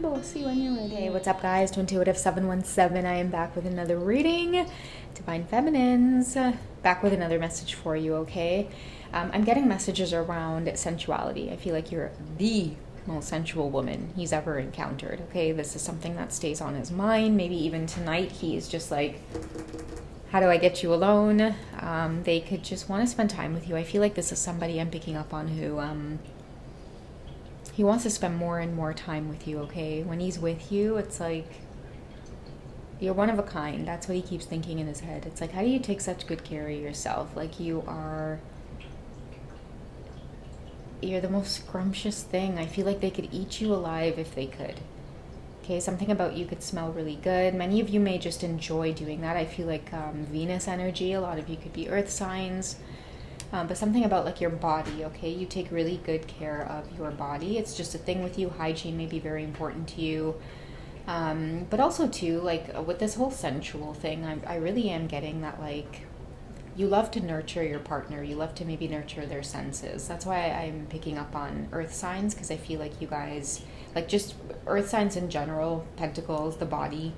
Bible. See when you're ready. Hey, what's up, guys? To Intuitive 717. I am back with another reading. Divine Feminines. Back with another message for you, okay? I'm getting messages around sensuality. I feel like you're the most sensual woman he's ever encountered, okay? This is something that stays on his mind. Maybe even tonight he is just like, how do I get you alone? They could just want to spend time with you. I feel like this is somebody I'm picking up on who... he wants to spend more and more time with you, okay? When he's with you, it's like, you're one of a kind. That's what he keeps thinking in his head. It's like, how do you take such good care of yourself? Like, you're the most scrumptious thing. I feel like they could eat you alive if they could. Okay, something about you could smell really good. Many of you may just enjoy doing that. I feel like Venus energy, a lot of you could be earth signs. But something about like your body, okay? You take really good care of your body. It's just a thing with you. Hygiene may be very important to you. But also too, like with this whole sensual thing, I really am getting that like, you love to nurture your partner. You love to maybe nurture their senses. That's why I'm picking up on earth signs, because I feel like you guys, like just earth signs in general, pentacles, the body,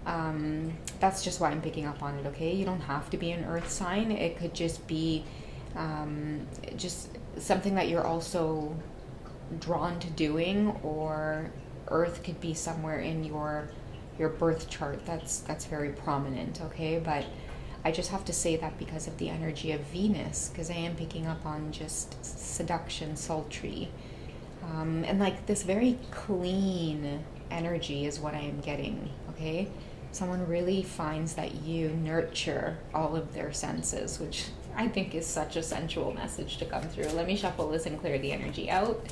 that's just why I'm picking up on it, okay? You don't have to be an earth sign. It could just be just something that you're also drawn to doing, or earth could be somewhere in your birth chart that's very prominent, okay? But I just have to say that because of the energy of Venus, because I am picking up on just seduction, sultry, and like this very clean energy is what I am getting, okay? Someone really finds that you nurture all of their senses, which I think is such a sensual message to come through. Let me shuffle this and clear the energy out.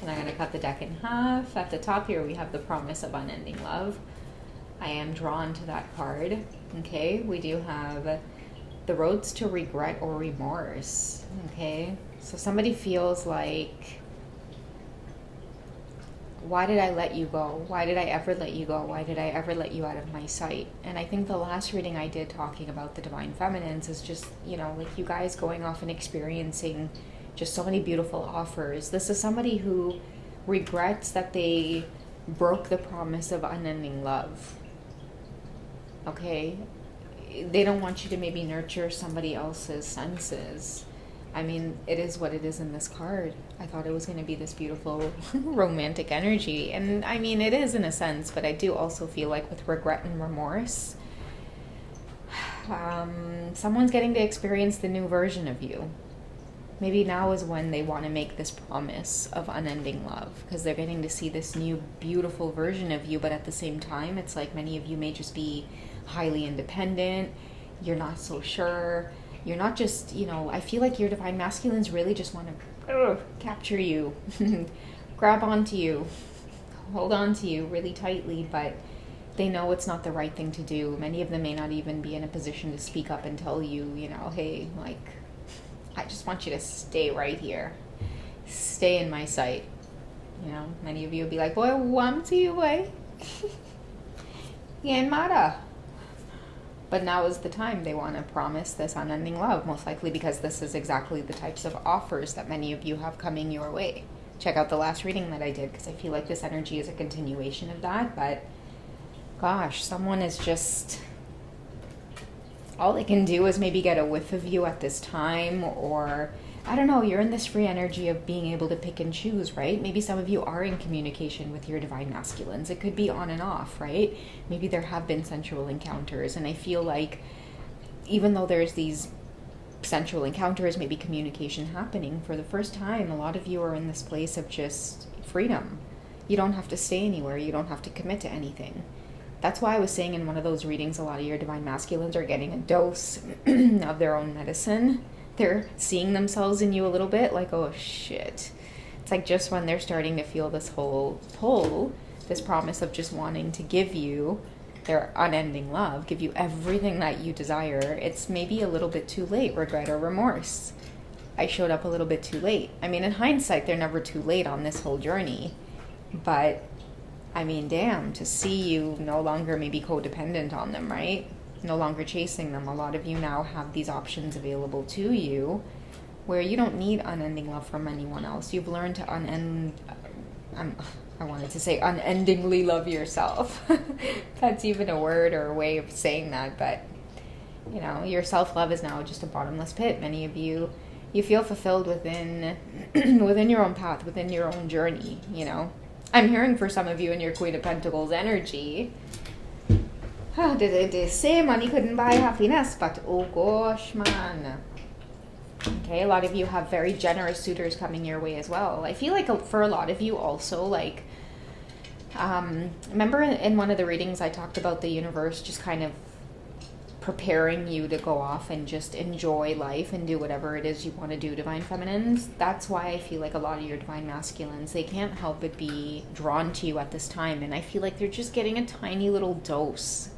And I'm going to cut the deck in half. At the top here, we have the promise of unending love. I am drawn to that card. Okay, we do have the roads to regret or remorse. Okay, so somebody feels like, why did I let you go? Why did I ever let you go? Why did I ever let you out of my sight? And I think the last reading I did talking about the Divine Feminines is just, you know, like you guys going off and experiencing just so many beautiful offers. This is somebody who regrets that they broke the promise of unending love. Okay? They don't want you to maybe nurture somebody else's senses. I mean, it is what it is in this card. I thought it was going to be this beautiful romantic energy. And I mean, it is in a sense, but I do also feel like with regret and remorse, someone's getting to experience the new version of you. Maybe now is when they want to make this promise of unending love, because they're getting to see this new beautiful version of you. But at the same time, it's like many of you may just be highly independent. You're not so sure. You're not just, you know, I feel like your divine masculines really just want to capture you, grab onto you, hold on to you really tightly, but they know it's not the right thing to do. Many of them may not even be in a position to speak up and tell you, you know, hey, like, I just want you to stay right here. Stay in my sight. You know, many of you will be like, boy, want to you, boy. Yan Mara. But now is the time they want to promise this unending love, most likely because this is exactly the types of offers that many of you have coming your way. Check out the last reading that I did, because I feel like this energy is a continuation of that. But gosh, someone is just, all they can do is maybe get a whiff of you at this time, or I don't know, you're in this free energy of being able to pick and choose, right? Maybe some of you are in communication with your divine masculines. It could be on and off, right? Maybe there have been sensual encounters, and I feel like even though there's these sensual encounters, maybe communication happening for the first time, a lot of you are in this place of just freedom. You don't have to stay anywhere. You don't have to commit to anything. That's why I was saying in one of those readings, a lot of your divine masculines are getting a dose of their own medicine. They're seeing themselves in you a little bit, like, oh shit. It's like just when they're starting to feel this whole pull, this promise of just wanting to give you their unending love, give you everything that you desire, it's maybe a little bit too late, regret or remorse. I showed up a little bit too late. I mean, in hindsight, they're never too late on this whole journey. But, I mean, damn, to see you no longer maybe codependent on them, right? No longer chasing them. A lot of you now have these options available to you where you don't need unending love from anyone else. You've learned to I'm, I wanted to say unendingly love yourself. That's even a word or a way of saying that, but you know, your self-love is now just a bottomless pit. Many of you, you feel fulfilled within within your own path, within your own journey, you know. I'm hearing for some of you in your Queen of Pentacles energy, they say money couldn't buy happiness, but oh gosh, man. Okay, a lot of you have very generous suitors coming your way as well. I feel like for a lot of you also, like, remember in one of the readings I talked about the universe just kind of preparing you to go off and just enjoy life and do whatever it is you want to do, Divine Feminines. That's why I feel like a lot of your Divine Masculines, they can't help but be drawn to you at this time. And I feel like they're just getting a tiny little dose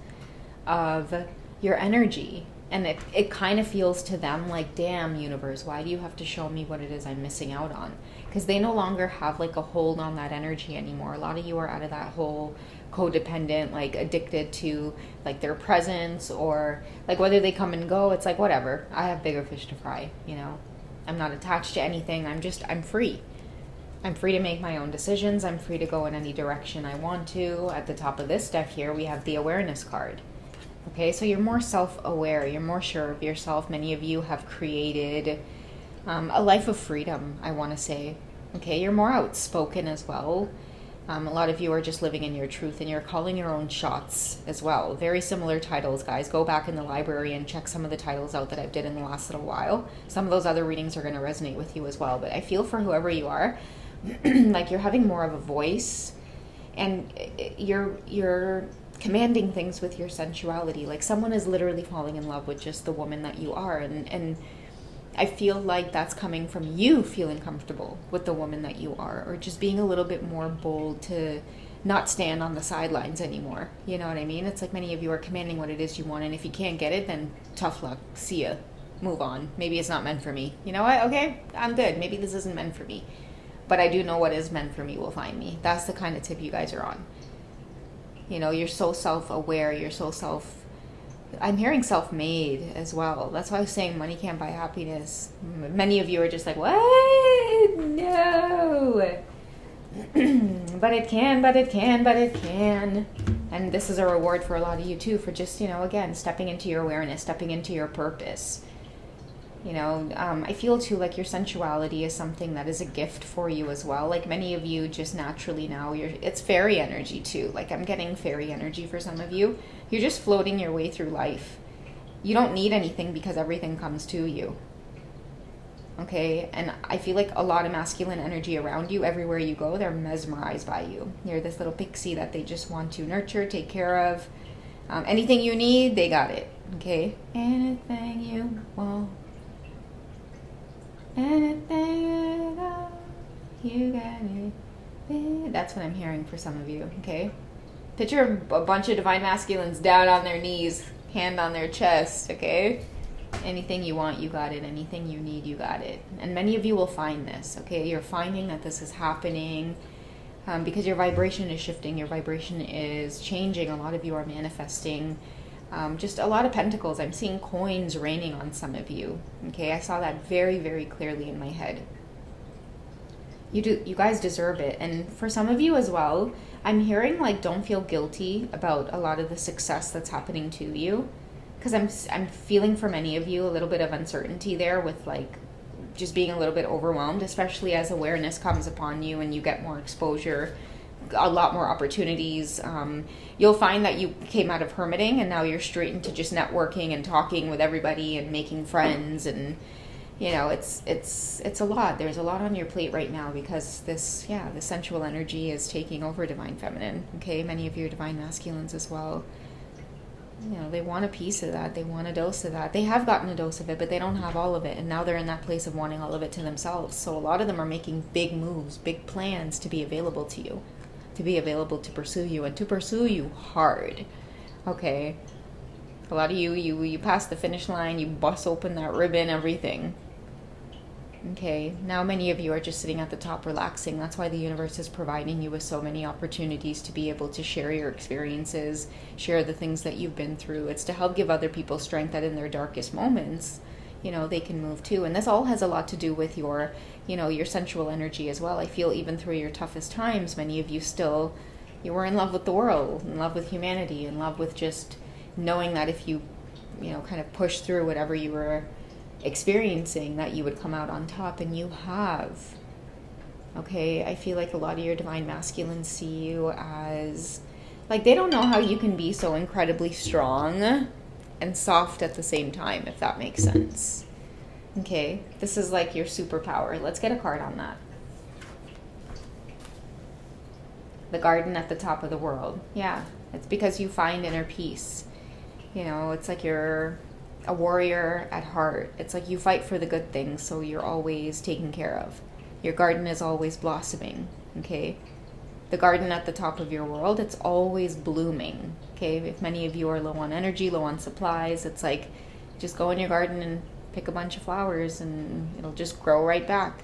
of your energy. And it kind of feels to them like, damn, universe, why do you have to show me what it is I'm missing out on? Because they no longer have like a hold on that energy anymore. A lot of you are out of that whole codependent, like addicted to like their presence, or like whether they come and go, it's like, whatever, I have bigger fish to fry, you know. I'm not attached to anything. I'm free. I'm free to make my own decisions. I'm free to go in any direction I want to. At the top of this deck here, we have the awareness card. Okay, so you're more self-aware, you're more sure of yourself. Many of you have created a life of freedom, I want to say. Okay, you're more outspoken as well. A lot of you are just living in your truth, and you're calling your own shots as well. Very similar titles, guys. Go back in the library and check some of the titles out that I've did in the last little while. Some of those other readings are going to resonate with you as well. But I feel for whoever you are, like you're having more of a voice, and you're commanding things with your sensuality. Like someone is literally falling in love with just the woman that you are, and I feel like that's coming from you feeling comfortable with the woman that you are, or just being a little bit more bold to not stand on the sidelines anymore. You know what I mean? It's like many of you are commanding what it is you want, and if you can't get it, then tough luck. See ya. Move on. Maybe it's not meant for me. You know what? Okay, I'm good. Maybe this isn't meant for me. But I do know what is meant for me will find me. That's the kind of tip you guys are on. You know, you're so self-aware. You're so I'm hearing self-made as well. That's why I was saying money can't buy happiness. Many of you are just like, what? No. But it can, but it can, but it can. And this is a reward for a lot of you too, for just, you know, again, stepping into your awareness, stepping into your purpose. You know, I feel too like your sensuality is something that is a gift for you as well. Like many of you just naturally now, it's fairy energy too. Like I'm getting fairy energy for some of you. You're just floating your way through life. You don't need anything because everything comes to you. Okay, and I feel like a lot of masculine energy around you, everywhere you go, they're mesmerized by you. You're this little pixie that they just want to nurture, take care of. Anything you need, they got it. Okay, anything you want. Anything at all, you got it. That's what I'm hearing for some of you, okay? Picture a bunch of divine masculines down on their knees, hand on their chest, okay? Anything you want, you got it. Anything you need, you got it. And many of you will find this, okay? You're finding that this is happening because your vibration is shifting. Your vibration is changing. A lot of you are manifesting. Just a lot of pentacles. I'm seeing coins raining on some of you. Okay, I saw that very, very clearly in my head. You guys deserve it. And for some of you as well, I'm hearing like don't feel guilty about a lot of the success that's happening to you, because I'm feeling for many of you a little bit of uncertainty there with like just being a little bit overwhelmed, especially as awareness comes upon you and you get more exposure, a lot more opportunities. You'll find that you came out of hermiting and now you're straight into just networking and talking with everybody and making friends, and you know it's a lot. There's a lot on your plate right now because the sensual energy is taking over Divine Feminine. Okay, many of your Divine Masculines as well. You know, they want a piece of that. They want a dose of that. They have gotten a dose of it, but they don't have all of it. And now they're in that place of wanting all of it to themselves. So a lot of them are making big moves, big plans to be available to you, to be available to pursue you, and to pursue you hard. Okay. A lot of you pass the finish line, you bust open that ribbon, everything. Okay, now many of you are just sitting at the top relaxing. That's why the universe is providing you with so many opportunities to be able to share your experiences, share the things that you've been through. It's to help give other people strength that in their darkest moments, they can move too. And this all has a lot to do with your, your sensual energy as well. I feel even through your toughest times, many of you still, you were in love with the world, in love with humanity, in love with just knowing that if you, kind of push through whatever you were experiencing, that you would come out on top, and you have. Okay, I feel like a lot of your divine masculines see you as, like, they don't know how you can be so incredibly strong and soft at the same time, if that makes sense. Okay, this is like your superpower. Let's get a card on that. The garden at the top of the world. Yeah, it's because you find inner peace. It's like you're a warrior at heart. It's like you fight for the good things, so you're always taken care of. Your garden is always blossoming, okay? The garden at the top of your world, it's always blooming, okay? If many of you are low on energy, low on supplies, it's like just go in your garden and pick a bunch of flowers and it'll just grow right back.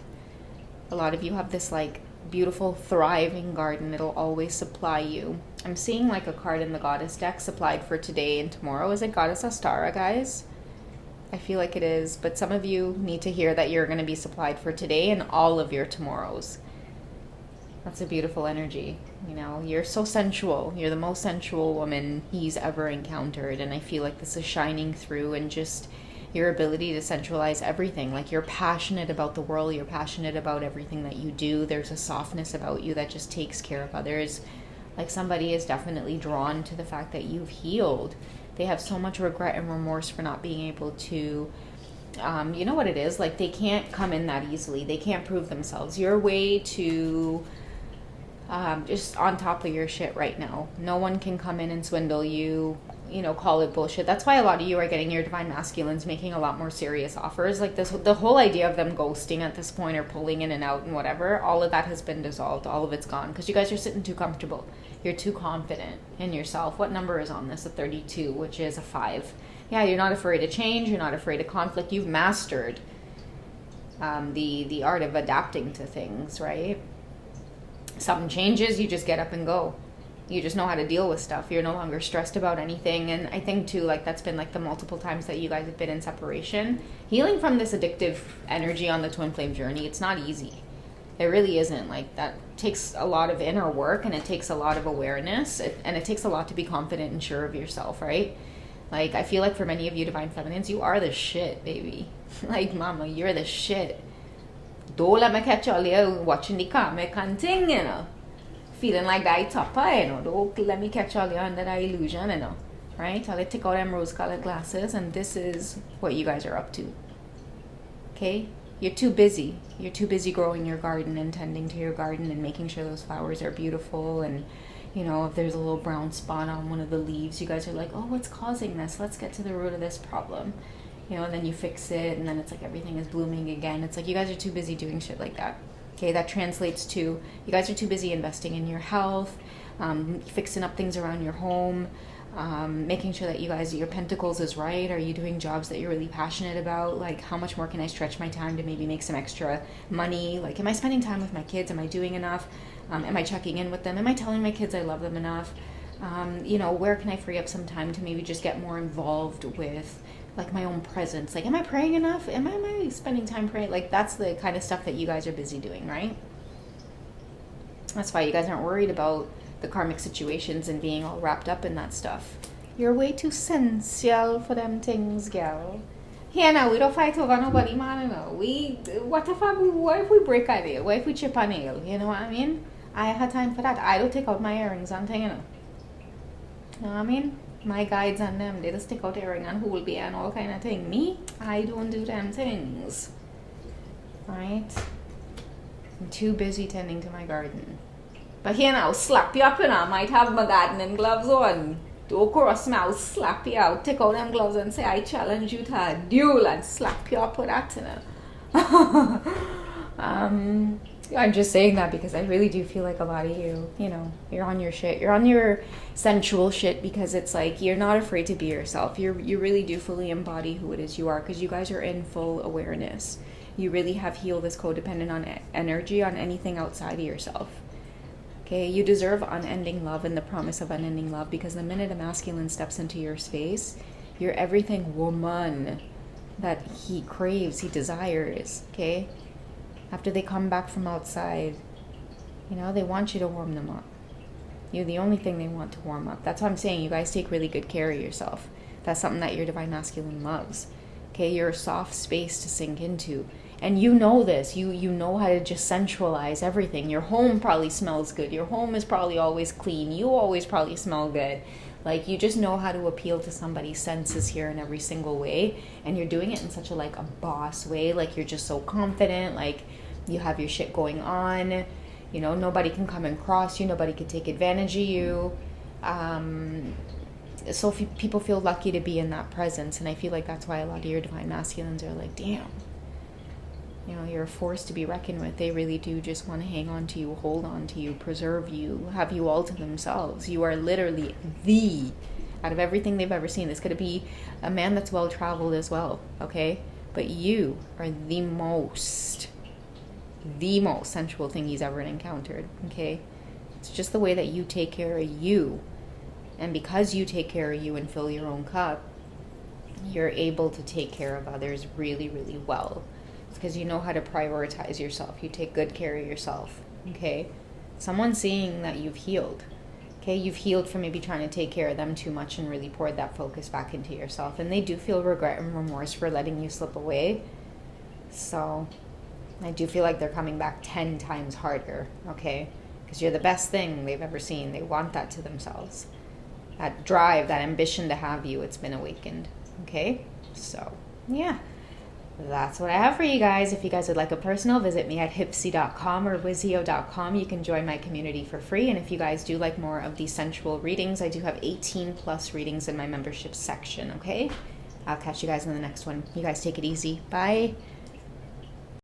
A lot of you have this like beautiful, thriving garden. It'll always supply you. I'm seeing like a card in the goddess deck, supplied for today and tomorrow. Is it Goddess Astara, guys? I feel like it is, but some of you need to hear that you're going to be supplied for today and all of your tomorrows. That's a beautiful energy. You're so sensual. You're the most sensual woman he's ever encountered, and I feel like this is shining through, and just your ability to sensualize everything. Like, you're passionate about the world. You're passionate about everything that you do. There's a softness about you that just takes care of others. Like, somebody is definitely drawn to the fact that you've healed. They have so much regret and remorse for not being able to, you know what it is? Like, they can't come in that easily. They can't prove themselves. You're way too just on top of your shit right now. No one can come in and swindle you, call it bullshit. That's why a lot of you are getting your divine masculines making a lot more serious offers. Like, the whole idea of them ghosting at this point, or pulling in and out and whatever, all of that has been dissolved. All of it's gone because you guys are sitting too comfortable. You're too confident in yourself. What number is on this? A 32, which is a 5. Yeah, you're not afraid of change. You're not afraid of conflict. You've mastered the art of adapting to things, right? Something changes, you just get up and go. You just know how to deal with stuff. You're no longer stressed about anything. And I think too, like, that's been like the multiple times that you guys have been in separation. Healing from this addictive energy on the twin flame journey, it's not easy. It really isn't. Like, that takes a lot of inner work, and it takes a lot of awareness, and it takes a lot to be confident and sure of yourself, right? Like, I feel like for many of you divine feminines, you are the shit, baby. Like, mama, you're the shit. Don't let me catch all you watching the comic and thing, feeling like that topper, don't let me catch all you under that illusion, right? I'll take out them rose colored glasses, and this is what you guys are up to. Okay? You're too busy. You're too busy growing your garden and tending to your garden and making sure those flowers are beautiful. And, if there's a little brown spot on one of the leaves, you guys are like, oh, what's causing this? Let's get to the root of this problem. And then you fix it, and then it's like everything is blooming again. It's like you guys are too busy doing shit like that. Okay, that translates to you guys are too busy investing in your health, fixing up things around your home, making sure that your pentacles is right. Are you doing jobs that you're really passionate about? Like, how much more can I stretch my time to maybe make some extra money? Like, am I spending time with my kids? Am I doing enough? Am I checking in with them? Am I telling my kids I love them enough? Where can I free up some time to maybe just get more involved with, like, my own presence? Like, am I praying enough? Am I spending time praying? Like, that's the kind of stuff that you guys are busy doing, right? That's why you guys aren't worried about the karmic situations and being all wrapped up in that stuff. You're way too sensual for them things, girl. Here now, we don't fight over nobody, man. What if we break a nail? What if we chip a nail? You know what I mean? I had time for that. I don't take out my earrings and thing, You know what I mean? My guides and them, they just stick out earring and hold be and all kind of thing. Me, I don't do them things. Right? I'm too busy tending to my garden. But here now, slap you up, I might have my gardening gloves on. Don't cross me, I'll slap you out. Take out them gloves and say, I challenge you to a duel, and slap you up with that, I'm just saying that because I really do feel like a lot of you, you're on your shit. You're on your sensual shit because it's like you're not afraid to be yourself. You really do fully embody who it is you are, because you guys are in full awareness. You really have healed this codependent on energy on anything outside of yourself. Okay, you deserve unending love and the promise of unending love, because the minute a masculine steps into your space, you're everything woman. that he craves, he desires, okay? After they come back from outside, you know, they want you to warm them up. You're the only thing they want to warm up. That's why I'm saying you guys take really good care of yourself. That's something that your divine masculine loves. Okay, you're a soft space to sink into. And you know this. You know how to just sensualize everything. Your home probably smells good. Your home is probably always clean. You always probably smell good. Like, you just know how to appeal to somebody's senses here in every single way. And you're doing it in such a boss way. Like, you're just so confident. Like, you have your shit going on. You know, nobody can come and cross you. Nobody can take advantage of you. So people feel lucky to be in that presence. And I feel like that's why a lot of your divine masculines are like, damn. You know, you're a force to be reckoned with. They really do just want to hang on to you, hold on to you, preserve you, have you all to themselves. You are literally out of everything they've ever seen. This could be a man that's well-traveled as well, okay? But you are the most sensual thing he's ever encountered, okay? It's just the way that you take care of you. And because you take care of you and fill your own cup, you're able to take care of others really, really well. It's because you know how to prioritize yourself. You take good care of yourself, okay? Someone's seeing that you've healed, okay? You've healed from maybe trying to take care of them too much and really poured that focus back into yourself. And they do feel regret and remorse for letting you slip away. So I do feel like they're coming back 10 times harder, okay? Because you're the best thing they've ever seen. They want that to themselves. That drive, that ambition to have you, it's been awakened, okay? So, yeah. That's what I have for you guys. If you guys would like a personal, visit me at hipsy.com or wizio.com. You can join my community for free. And if you guys do like more of these sensual readings, I do have 18 plus readings in my membership section, okay? I'll catch you guys in the next one. You guys take it easy. Bye.